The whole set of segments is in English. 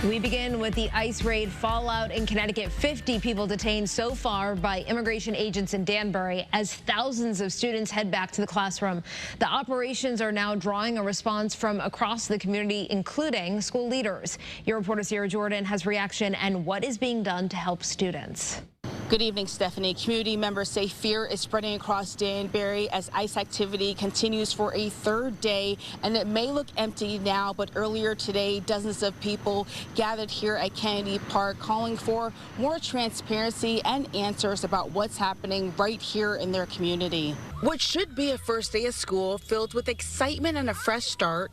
We begin with the ICE raid fallout in Connecticut. 50 people detained so far by immigration agents in Danbury as thousands of students head back to the classroom. The operations are now drawing a response from across the community, including school leaders. Your reporter Sierra Jordan has reaction and what is being done to help students. Good evening, Stephanie. Community members say fear is spreading across Danbury as ICE activity continues for a third day, and it may look empty now, but earlier today, dozens of people gathered here at Kennedy Park calling for more transparency and answers about what's happening right here in their community. What should be a first day of school filled with excitement and a fresh start.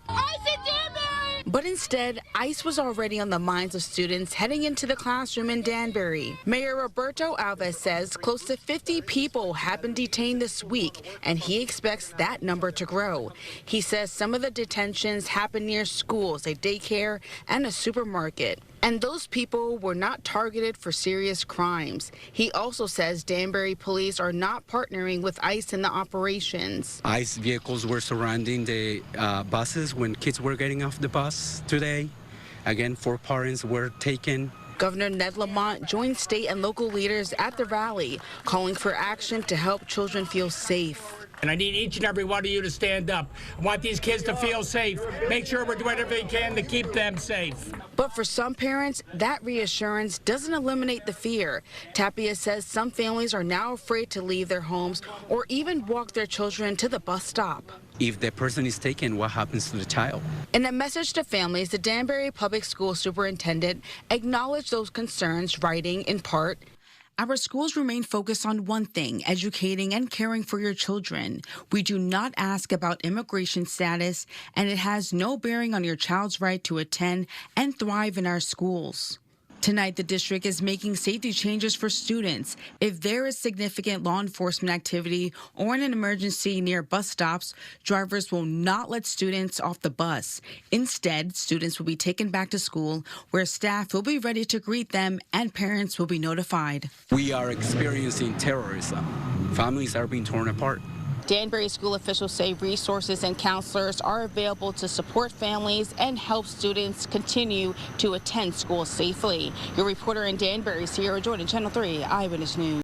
But instead, ICE was already on the minds of students heading into the classroom in Danbury. Mayor Roberto Alves says close to 50 people have been detained this week, and he expects that number to grow. He says some of the detentions happen near schools, a daycare, and a supermarket. And those people were not targeted for serious crimes. He also says Danbury police are not partnering with ICE in the operations. ICE vehicles were surrounding the buses when kids were getting off the bus today. Again, 4 parents were taken. Governor Ned Lamont joined state and local leaders at the rally, calling for action to help children feel safe. And I need each and every one of you to stand up. I want these kids to feel safe. Make sure we're doing everything we can to keep them safe. But for some parents, that reassurance doesn't eliminate the fear. Tapia says some families are now afraid to leave their homes or even walk their children to the bus stop. If the person is taken, what happens to the child? In a message to families, the Danbury Public School Superintendent acknowledged those concerns, writing in part, "Our schools remain focused on one thing, educating and caring for your children. We do not ask about immigration status, and it has no bearing on your child's right to attend and thrive in our schools." Tonight, the district is making safety changes for students. If there is significant law enforcement activity or an emergency near bus stops, drivers will not let students off the bus. Instead, students will be taken back to school, where staff will be ready to greet them and parents will be notified. We are experiencing terrorism. Families are being torn apart. Danbury school officials say resources and counselors are available to support families and help students continue to attend school safely. Your reporter in Danbury, Sierra Jordan, Channel 3 Eyewitness News.